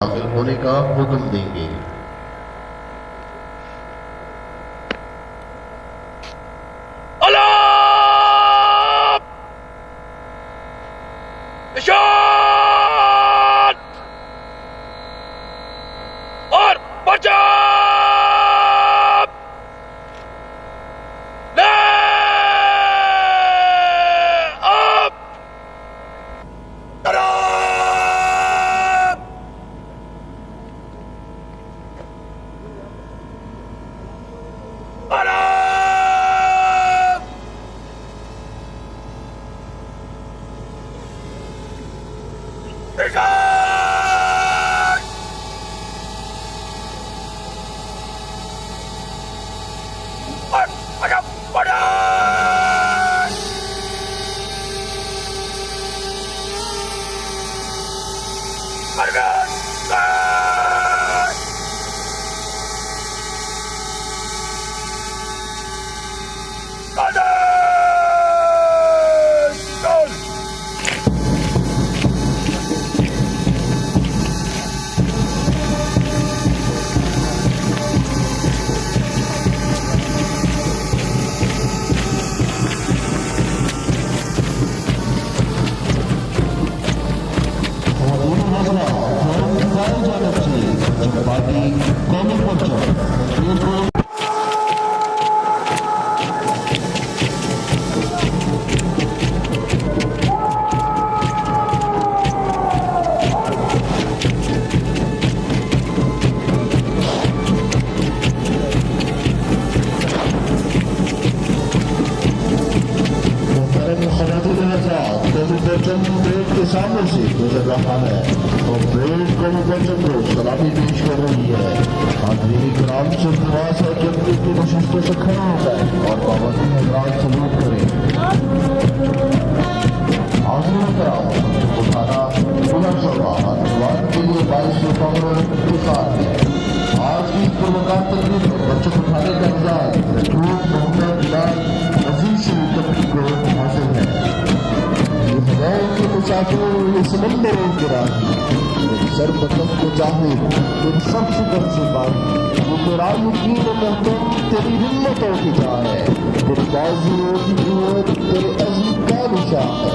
शामिल होने का हुक्म देंगे। निशान और बचाव ले अब तरफ तरफ निशान और बचाव अरविंद ब्रेक के सामने से गुजर रहा है और ब्रेक को मुकदम को सलामी पेश कर रही है। हाजिरी ग्राम से प्रवास है कि अपनी की नशिस्तों से खड़ा हो जाए और पाबंदी हजरात सलूट करें। हाजिरी ग्राम उठाना पुनर्सभा अनुवाद के लिए 22 कमरों के साथ है। आज की पुरवकार तकरीब में बच्चों को उठाने का इंतजार मोहम्मद बिलाल अजीज से को हासिल है। के मुसाफिरों ये समंदरों के राही मेरी सर बतख को चाहे तेरी सब शुक्र से पाई वो तेरा यकीन महतम तेरी हिम्मतों की जा है तेरी बाजुओं की कुव्वत तेरे अज़्म का निशान है।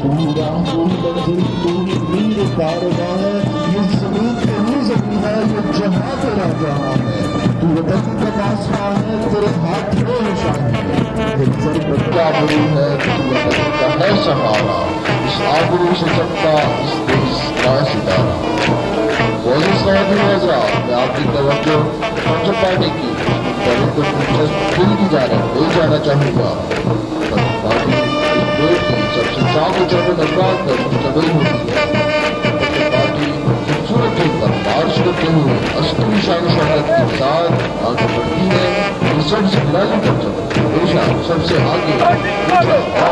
पूरा पूरी मंजिल पूरी मीर कारवां है ये ज़मीन तेरी ज़मीन है ये जहां तेरा जहां है तू वतन का पासवां है तेरे हाथ में निशान है। तेरी सर बच्चा बड़ी है तू वतन का है सहारा इस आबरू से चमका इस देश का सितारा। मैं आपकी तवज्जो मंजर पाने की पहले कुछ दिल की जाना चाहूँगा। बाकी इस देश की सबसे चाँद चौबन अफराद पर मुश्तमिल होती है। पार्टी खूबसूरत दिन पर बारिश करते हुए असली शान शौकत के साथ आगे बढ़ती है। सबसे लाजम हमेशा सबसे आगे और बेहतर रहता है।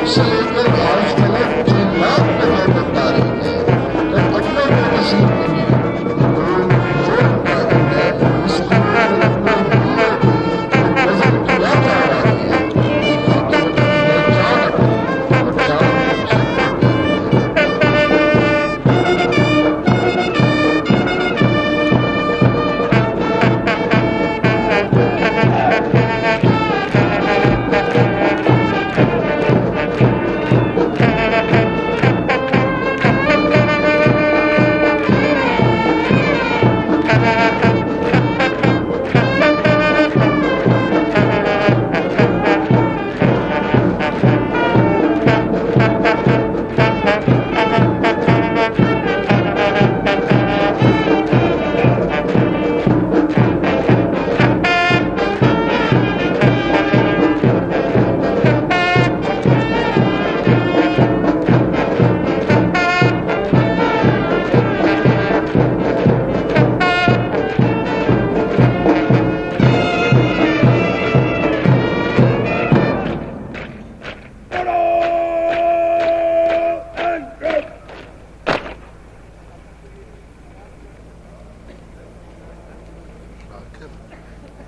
से लेकर आज तक 6 लाख में बता रही है तो अपने को नसीब नहीं है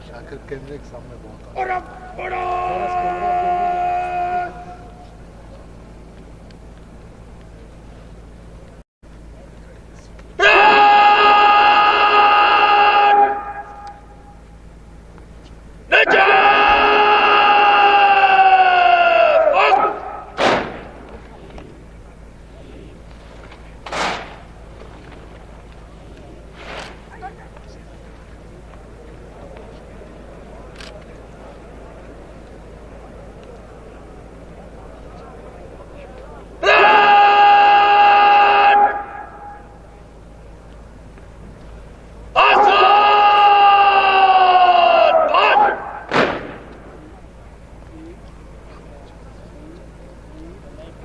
शाकिर कैमरे के सामने बहुत और अब बड़ा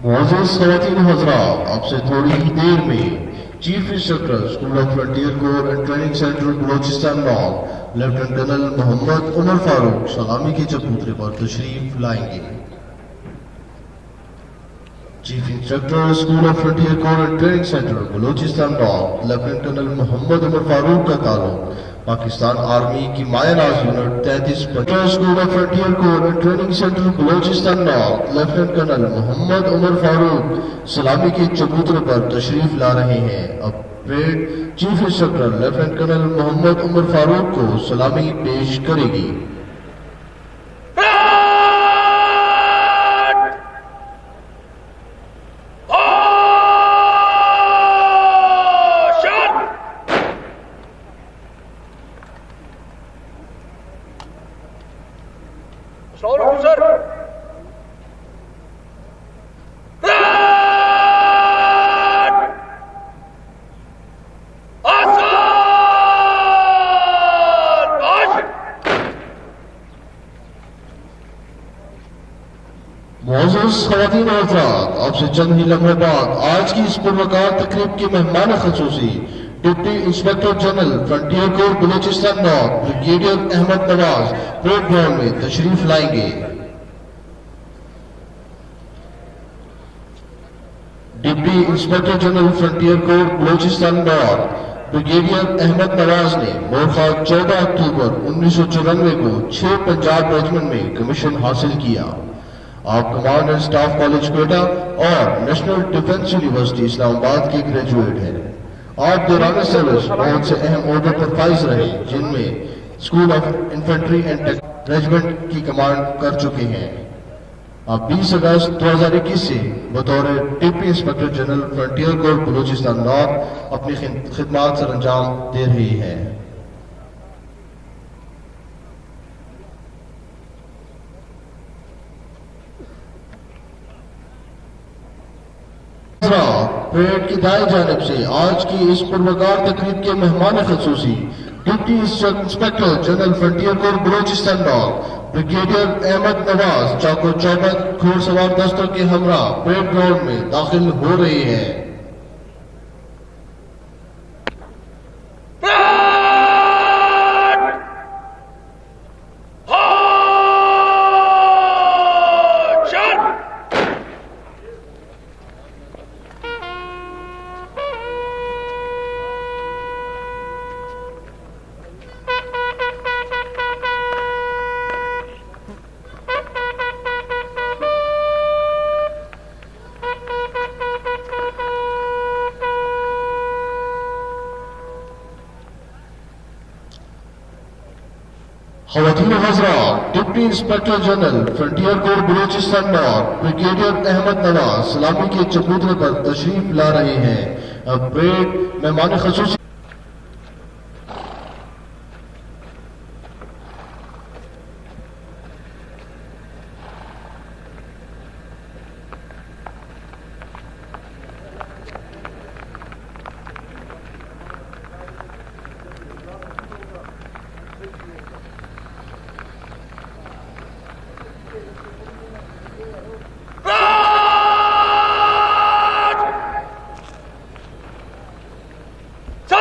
मोअज़्ज़ज़ ख़वातीन हज़रात, आपसे थोड़ी ही देर में chief instructor school of frontier corps and training centre Balochistan north lieutenant colonel Mohammad Umar Farooq सलामी के चबूतरे पर तशरीफ लाएंगे। Chief instructor school of frontier corps and training centre Balochistan north lieutenant colonel Mohammad Umar Farooq का ताल्लुक पाकिस्तान आर्मी की मायानाज unit 33 school of frontier corps and training centre Balochistan north lieutenant colonel Mohammad Umar Farooq सलामी के चबूतरे पर तशरीफ ला रहे हैं। अब parade chief instructor lieutenant colonel Mohammad Umar Farooq को सलामी पेश करेगी। Slow down, sir. मोअज़्ज़ज़ ख़वातीन और हज़रात, आपसे चंद ही लम्हे बाद आज की इस पुरवकार तकरीब के मेहमान ख़ुसूसी deputy inspector general frontier corps Balochistan north brigadier Ahmad Nawaz parade ground में तशरीफ लाएंगे। Deputy inspector general frontier corps Balochistan north brigadier Ahmad Nawaz ने मोरखा 14 अक्टूबर 1994 को 6 पंजाब रेजिमेंट में कमीशन हासिल किया। आप command and staff college Quetta और नेशनल डिफेंस यूनिवर्सिटी इस्लामाबाद के ग्रेजुएट हैं। आप दौरान सर्विस बहुत से अहम ओहदों पर फाइज रहे, जिनमें school of infantry and regiment की कमांड कर चुके हैं। आप 20 अगस्त 2021 से बतौर deputy inspector general frontier corps Balochistan north अपनी खिदमात सर अंजाम दे रही हैं। परेड की दाई जानिब से आज की इस पुरवकार तकरीब के मेहमान ख़ुसूसी deputy inspector general frontier corps Balochistan north brigadier Ahmad Nawaz चाको चौबत घुड़सवार दस्तों के हमरा परेड ग्राउंड में दाखिल हो रहे हैं। ख़वातीन हज़रात, deputy inspector general frontier corps Balochistan north brigadier Ahmad Nawaz सलामी के चबूतरे पर तशरीफ ला रहे हैं। अब परेड मेहमान ख़ुसूसी Sir!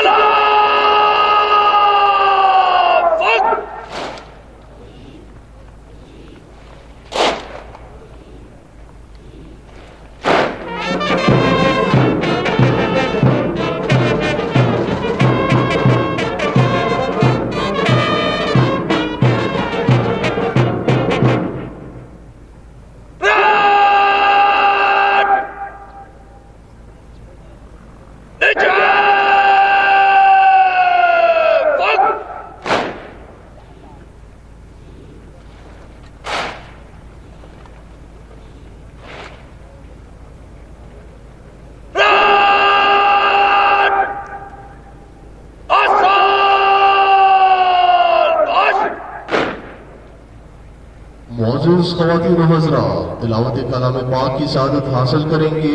मोअज़्ज़िज़ ख़वातीन व हज़रात, तिलावत कलाम पाक की सादत हासिल करेंगे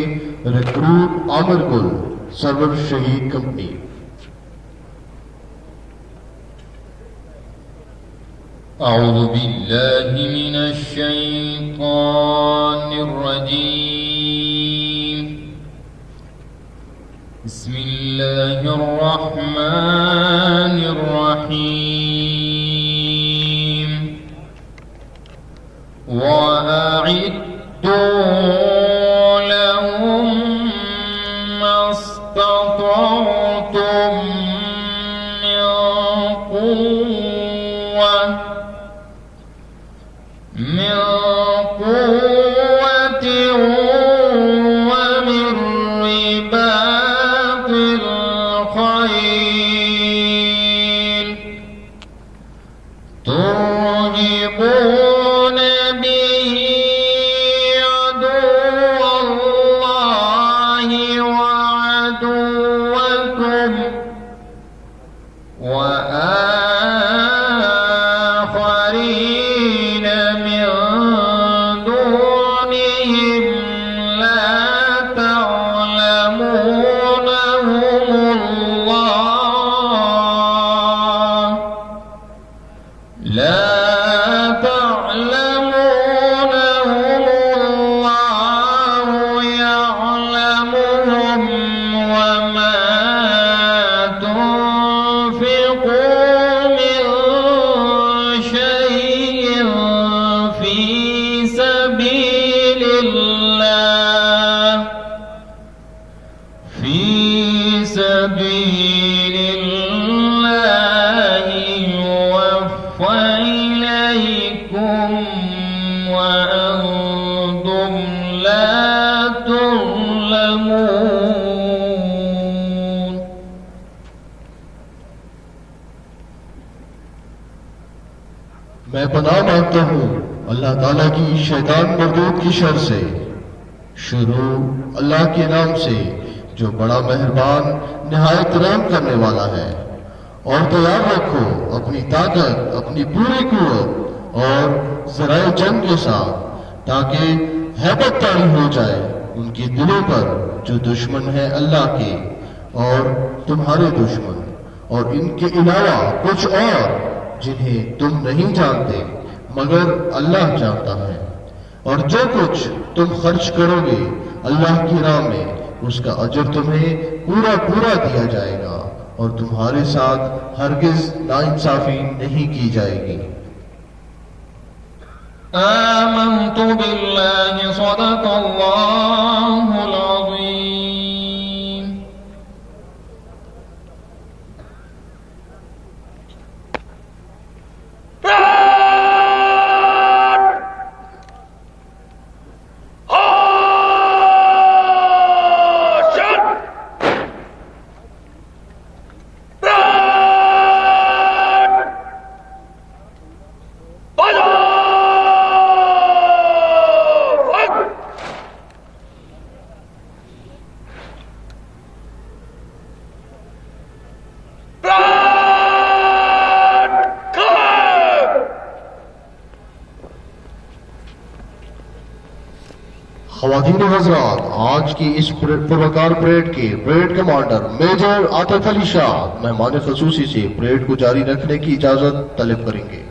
रिक्रूट आमिर गुल, सरवर शहीद कंपनी। अऊज़ु बिल्लाहि मिनश शैतानिर रजीम। बिस्मिल्लाहिर रहमानिर रहीम। वअइद्दू लहुम मस्ततअतुम मिन क़ुव्वतिन वमिन रिबातिल ख़ैल तुरहिबून बिही अदुव्वल्लाहि व अदुव्वकुम وآخرين من دونهم لا تعلمونهم الله يعلمهم وما تنفقوا من شيء في سبيل الله يوفى إليكم وأنتم لا تظلمون। मैं पनाह मांगता हूँ अल्लाह ताला की शैतान मरदूद की शर से। शुरू अल्लाह के नाम से जो बड़ा मेहरबान निहायत रहम करने वाला है। और तैयार रखो अपनी ताकत, अपनी पूरी कुव्वत और ज़राए जंग के साथ, ताकि हैबत तारी हो जाए उनके दिलों पर जो दुश्मन है अल्लाह के और तुम्हारे दुश्मन, और इनके अलावा कुछ और जिन्हें तुम नहीं जानते मगर अल्लाह जानता है। और जो कुछ तुम खर्च करोगे अल्लाह की राह में, उसका अजर तुम्हें पूरा पूरा दिया जाएगा और तुम्हारे साथ हरगिज नाइंसाफी नहीं की जाएगी। आमन्तु बिल्लाहि सदक़ल्लाहुल अज़ीम। ख़वातीन हज़रात, आज की इस पुरवकार परेड के parade commander major Atif Ali Shah मेहमान ख़ुसूसी से परेड को जारी रखने की इजाज़त तलब करेंगे।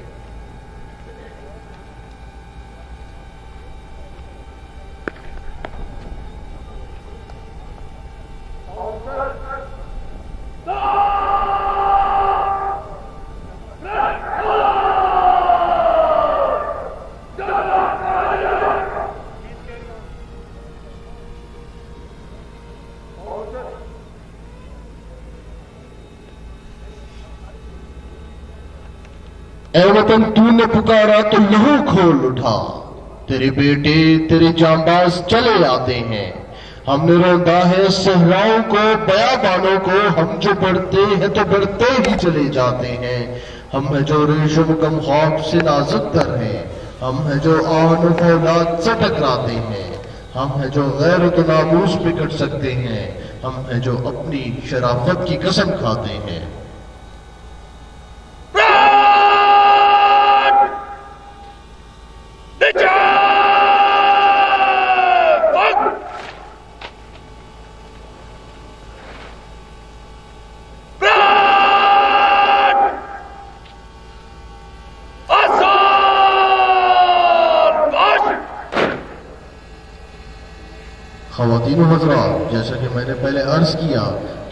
ऐ वतन तूने पुकारा तो लहू खोल उठा, तेरे बेटे तेरे जांबाज चले आते हैं। हमने रौंदा है सहराओं को, बयाबानों को, हम जो बढ़ते हैं तो बढ़ते ही चले जाते हैं। हम है जो रेशम कम ख्वाब से नाजुक तर हैं, हम है जो आन फौलाद से टकराते हैं, हम है जो गैरत नामूस पे कट सकते हैं, हम है जो अपनी शराफत की कसम खाते हैं। ख़वातीन हज़रात, जैसा कि मैंने पहले अर्ज किया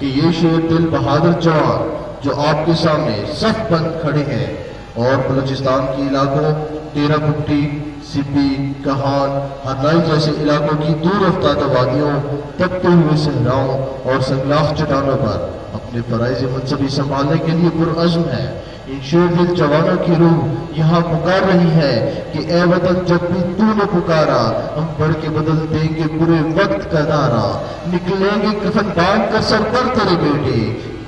कि ये शेर दिल बहादुर जवान जो आपके सामने सफ बंद खड़े हैं और बलूचिस्तान के इलाकों टेरा पुट्टी, सिब्बी, कहान, हरनाई जैसे इलाकों की दूर अफ्ताद वादियों, तपते हुए सहराओं और संगलाख चट्टानों पर अपने फराइज़ मनसबी संभालने के लिए पुरअज़्म है। इन शेर दिल जवानों की रूह यहाँ पुकार रही है कि ए वतन, जब भी तूने पुकारा हम बढ़ के बदल देंगे बुरे वक्त का नारा, निकलेंगे कफन बांध कर सर पर तेरे बेटे,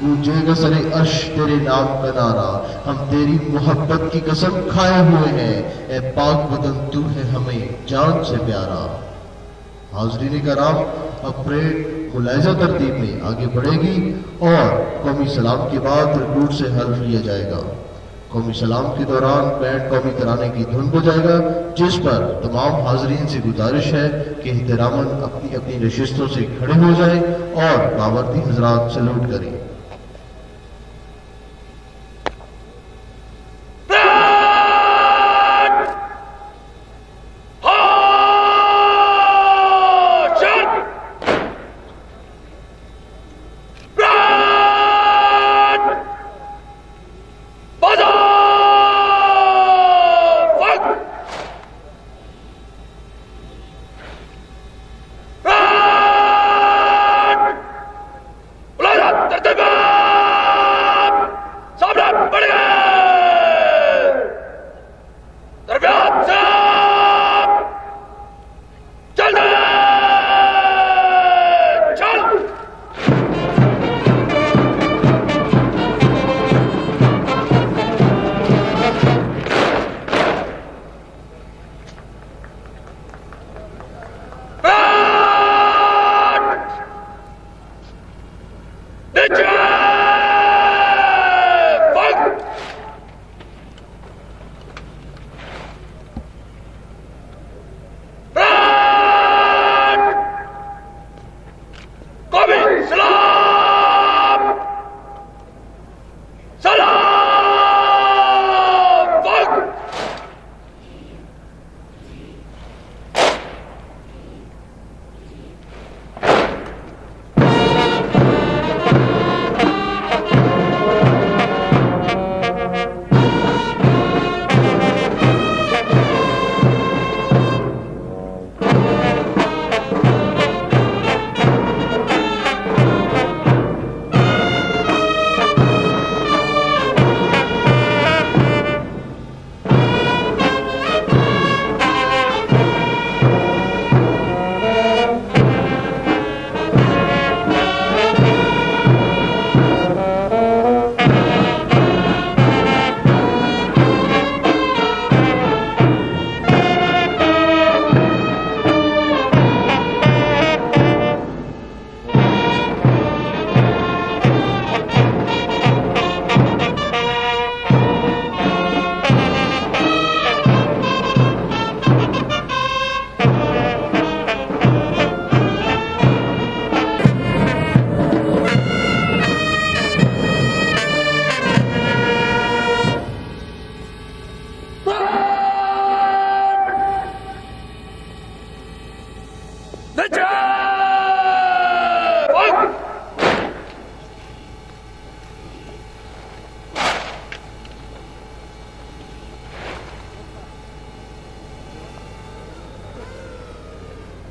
गूंजेगा सरे अर्श तेरे नाम का नारा, हम तेरी मोहब्बत की कसम खाए हुए हैं, ए पाक वतन तू है हमें जान से प्यारा। हाज़रीन कराम, अब परेड मुलाहिज़ा तरतीब में आगे बढ़ेगी और कौमी सलाम के बाद रिक्रूट से हल्फ लिया जाएगा। कौमी सलाम के दौरान बैंड कौमी तराने की धुन बजाएगा, जिस पर तमाम हाज़रीन से गुजारिश है कि एहतरामन अपनी अपनी नशिस्तों से खड़े हो जाएं और बावर्दी हज़रात सैल्यूट करें।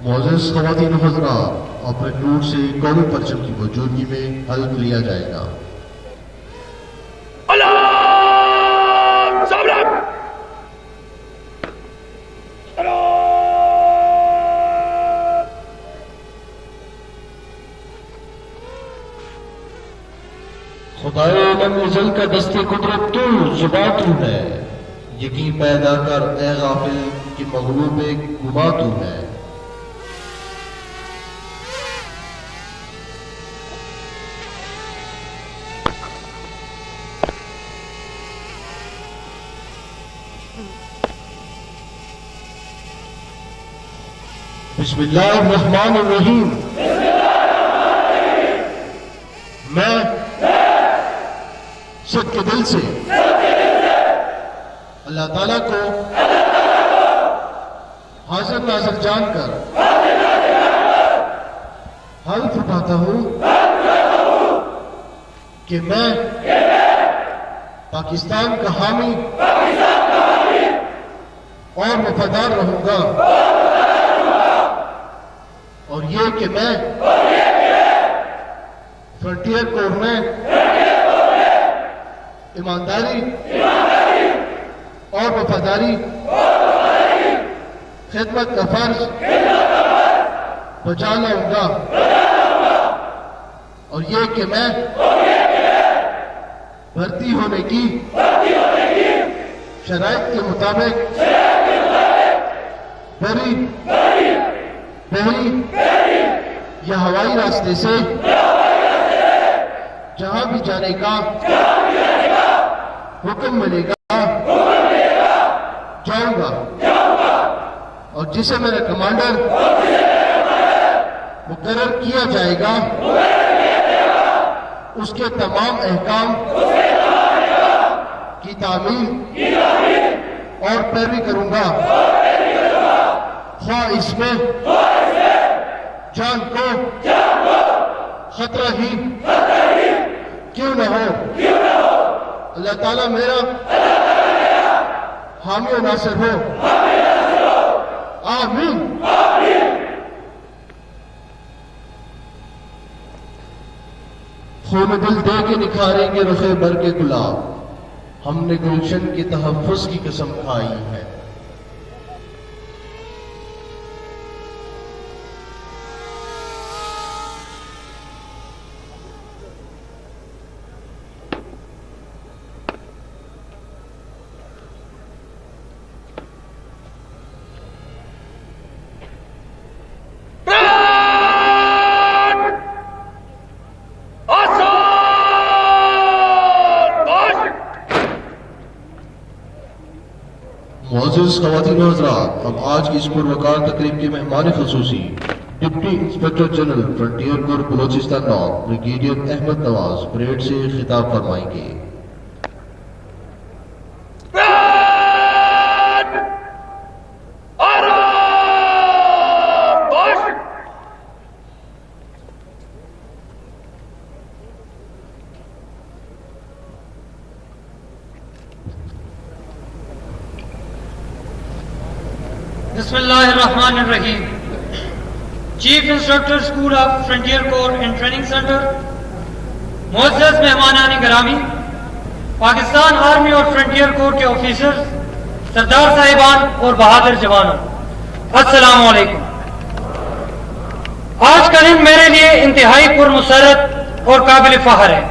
मोअज़्ज़ज़ ख़वातीन हज़रात, अपने नूर से कौमी परचम की मौजूदगी में हल्फ लिया जाएगा। खुदाए लम अज़ल का दस्ते कुदरत तू, ज़ुबां तू है, यकीन पैदा कर ए गाफिल कि मग़लूब गुमा तू है। बिस्मिल्लाहिर्रहमानिर्रहीम। मैं सच्चे दिल से अल्लाह ताला को हाज़िर नाज़िर जानकर हल्फ उठाता हूं कि मैं पाकिस्तान का हामी और वफादार रहूंगा, और ये कि मैं फ्रंटियर कोर में ईमानदारी और वफादारी खिदमत का फर्ज बचा लाऊंगा, और ये कि मैं भर्ती होने की शराइत के मुताबिक बरी, बहरी या हवाई रास्ते से जहां भी जाने का हुक्म मिलेगा जाऊंगा, और जिसे मेरा कमांडर मुकर्रर किया जाएगा उसके तमाम अहकाम की तामील और पैरवी करूंगा, ख्वाह इसमें जान को खतरा ही क्यों न हो। अल्लाह ताला मेरा हामी और नासिर हो। आमीन। खून दिल दे के निखारेंगे रुखे भर के गुलाब, हमने गुलशन के तहफ़्फ़ुज़ की कसम खाई है। मुअज़्ज़िज़ ख़वातीन व हज़रात, अब आज की इस पुरवकार तकरीब के मेहमान ख़ुसूसी deputy inspector general frontier corps Balochistan north brigadier Ahmad Nawaz parade से खिताब फरमाएंगे। बिस्मिल्लाहिर्रहमानिर्रहीम। Chief instructor school of frontier corps and training centre, मुअज़्ज़ज़ मेहमानान गिरामी, पाकिस्तान आर्मी और फ्रंटियर कोर के ऑफिसर्स, सरदार साहिबान और बहादुर जवानों, अस्सलाम वालेकुम। आज का दिन मेरे लिए इंतहाई पुरमसरत और काबिल फख्र है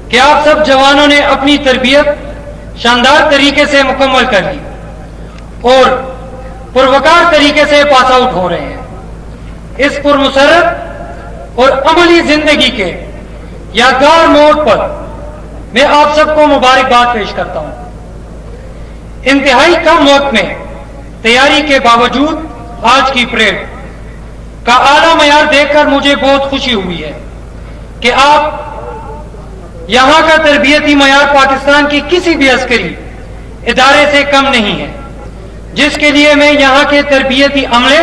कि आप सब जवानों ने अपनी तरबियत शानदार तरीके से मुकम्मल कर ली और पुरवकार तरीके से पास आउट हो रहे हैं। इस पुरमसरत और अमली जिंदगी के यादगार मोड़ पर मैं आप सबको मुबारकबाद पेश करता हूं। इंतहाई कम वक्त में तैयारी के बावजूद आज की परेड का आला मयार देखकर मुझे बहुत खुशी हुई है कि आप यहां का तरबियती मयार पाकिस्तान की किसी भी अस्करी इदारे से कम नहीं है, जिसके लिए मैं यहाँ के तरबियती अमले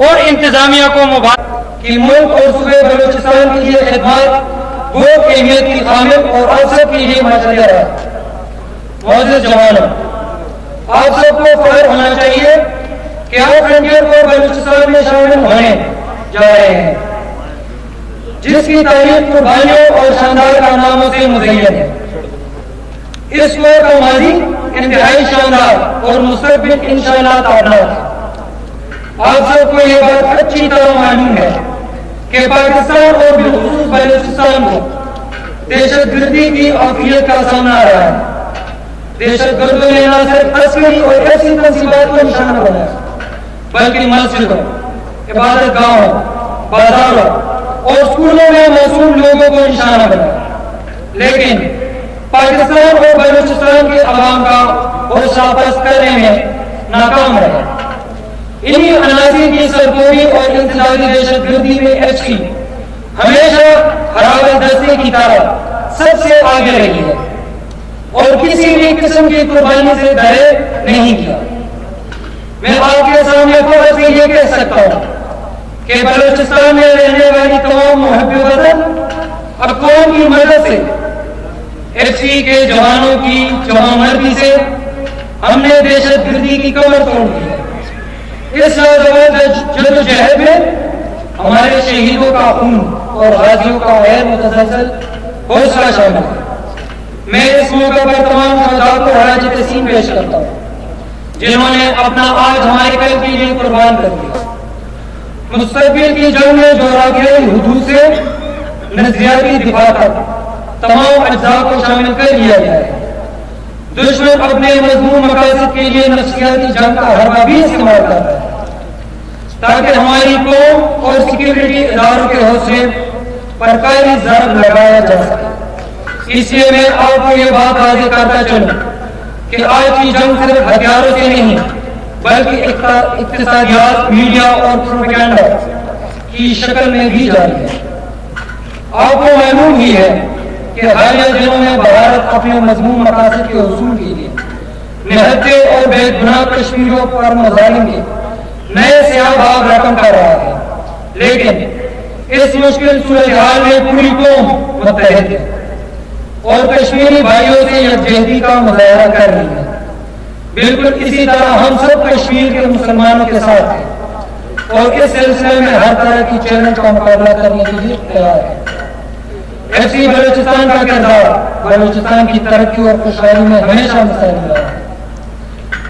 और इंतजामिया को मुबारक कि मुल्क और सूबे बलूचिस्तान के लिए खिदमत वो अहमियत की हामिल और आप सब के लिए मौजूद है। मुअज़्ज़िज़ जवानों, आप सबको फख्र होना चाहिए कि आप फ्रंटियर कोर बलूचिस्तान में शामिल होने जा रहे हैं, जिसकी तारीख कुर्बानियों और शानदार कारनामों से मुज़य्यन है। इस कोर का माजी इंतहाई शानदार और मुस्तक़बिल इंशाअल्लाह ताला है। आप सबको यह बात अच्छी तरह मालूम है कि पाकिस्तान और बिलखुसूस बलूचिस्तान को दहशतगर्दी की आफियत का सामना आ रहा है। दहशतगर्दों ने न सिर्फ अस्करी और ऐसी तंजीमात को निशाना बनाया, बल्कि मस्जिदों, इबादत गाहों, बाजारों और स्कूलों में मासूम लोगों को निशाना बनाया। लेकिन पाकिस्तान और बलूचिस्तान के अवाम का हौसला पस्त करने में नाकाम रहे। इन्हीं अनासी की सरगोई और इंतजारी दहशतगर्दी में एचसी हमेशा हरावत दस्ते की तरह सबसे आगे रही है और किसी भी किस्म की कुर्बानी से डरे नहीं किया। मैं आपके सामने फख्र से ये कह सकता हूँ कि बलूचिस्तान में रहने वाली तमाम मुहब्बे वतन और कौम की मदद से एफसी के जवानों की जवामर्दी से हमने दहशतगर्दी की कमर तोड़ दी है। इस जद्दोजहद में हमारे शहीदों का खून और गाजियों का गैर मुतसलसल हौसला शामिल है। मैं इस मौके पर तमाम शहीदों को खराज तहसीन पेश करता हूँ जिन्होंने अपना आज हमारे कल के लिए कुर्बान कर दिया। मुस्तकबिल की जंग में जोराफियाई हुदूद से नजरियाती दिफा तक तमाम अज्जा को शामिल कर लिया गया है। दुश्मन अपने मजमून मकासद के लिए नफ्सियाती जंग का हरबा भी इस्तेमाल करता है ताकि हमारी कौम और सिक्योरिटी इदारों के हौसले पर कई ज़रब लगाया जा सके। इसलिए मैं आपको ये बात वाज़ेह करता चलूं कि आज की जंग सिर्फ हथियारों से नहीं बल्कि इक्तिसादियात, मीडिया और प्रोपेगेंडा की शक्ल में भी जारी है। आपको मालूम ही है कि हालिया दिनों में भारत अपने मजमून मकासद के हुसूल के लिए निहत्ते और बेगुनाह कश्मीरियों पर मज़ालिम के नए सियाह बाग रकम कर रहा है, लेकिन इस मुश्किल सूरत-ए-हाल में पूरी कौम मुत्तहिद है और कश्मीरी भाइयों से यकजहती का मुजाहरा कर रही है। बिल्कुल इसी तरह हम सब कश्मीर के मुसलमानों के साथ हैं और इस सिलसिले में हर तरह की चैलेंज का मुकाबला करने के लिए तैयार है। एफसी बलूचिस्तान का किरदार बलूचिस्तान की तरक्की और खुशहाली में हमेशा मिसाल रहा है।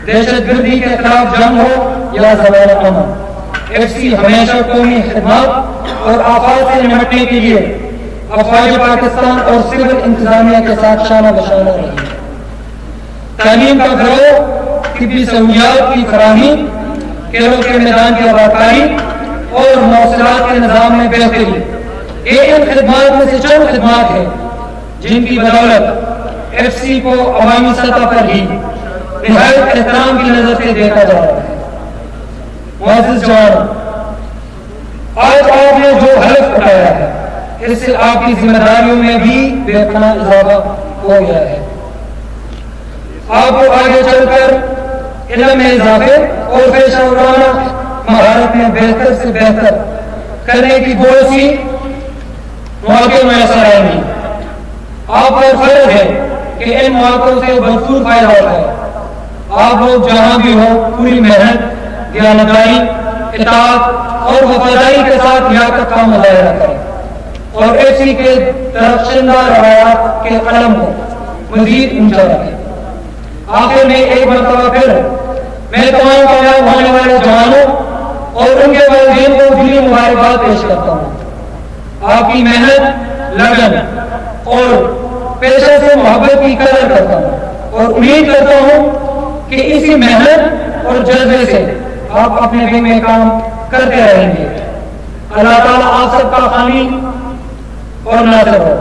दहशतगर्दी के खिलाफ जंग हो या ज़वाल अमन, एफसी हमेशा कौमी खिदमत और आफात से निपटने के लिए अफवाज पाकिस्तान और सिविल इंतजामिया के साथ शाना बशाना रही है। तालीम का फरोग, तिब्बी सहूलियात की फराहमी, खेलों के मैदान की आबाकारी और मौसलात के निज़ाम में बेहतरी, ये इन खिदमात में से चंद खिदमात है जिनकी बदौलत एफसी को अवामी सतह पर ही निहायत एहतराम की नजर से देखा जा रहा है। मुअज़्ज़िज़ जवानों, आज आपने जो हलफ उठाया है इससे आपकी जिम्मेदारियों में भी बेपनाह इजाफा हो गया है। आपको आगे चलकर इल्म में इजाफे और पेशा वराना महारत में बेहतर से बेहतर करने की बहुत सी मौके मैसर आएंगी। आप पर फर्ज है कि इन मौकों से भरपूर फायदा उठाए। आप लोग जहां भी हो पूरी मेहनत, दयानतदारी, इताअत और वफादारी के साथ लियाकत का मुजाहिरा करें और एफसी के दरख्शंदा रवायात के कलम को मजीद ऊंचा रखें। आखिर में एक मरतबा फिर मैं तमाम कामयाब होने वाले जवानों और उनके वालिदैन को दिली मुबारकबाद पेश करता हूँ। आपकी मेहनत, लगन और पेशे से मोहब्बत की कदर करता हूँ और उम्मीद करता हूँ कि इसी मेहनत और जज्बे से आप अपने भी में काम करते रहेंगे। अल्लाह ताला आप सबका हामी और नासिर हो।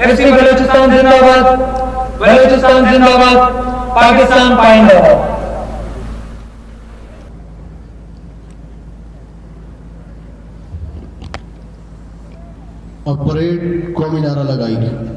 एफसी बलूचिस्तान जिंदाबाद, बलूचिस्तान जिंदाबाद, पाकिस्तान पाइंदाबाद। अब परेड कौमी नारा लगाएगी।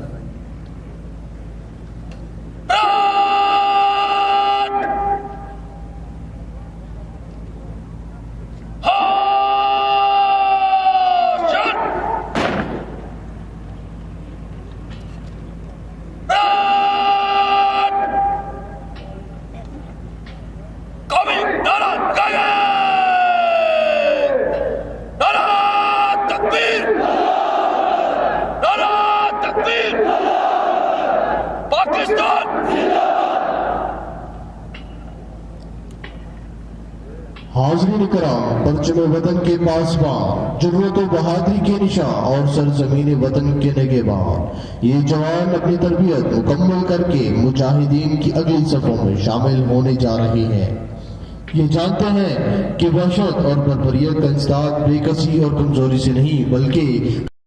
हाज़रीन किराम, परचम वतन के पासबान, जुर्रत व बहादुरी के निशान और सरजमीन वतन के निगहबान, ये जवान अपनी तरबियत मुकम्मल करके मुजाहिदीन की अगली सफ़ों में शामिल होने जा रहे हैं। ये जानते हैं कि वहशत और बर्बरियत का इंसदाद बेकसी और कमजोरी से नहीं बल्कि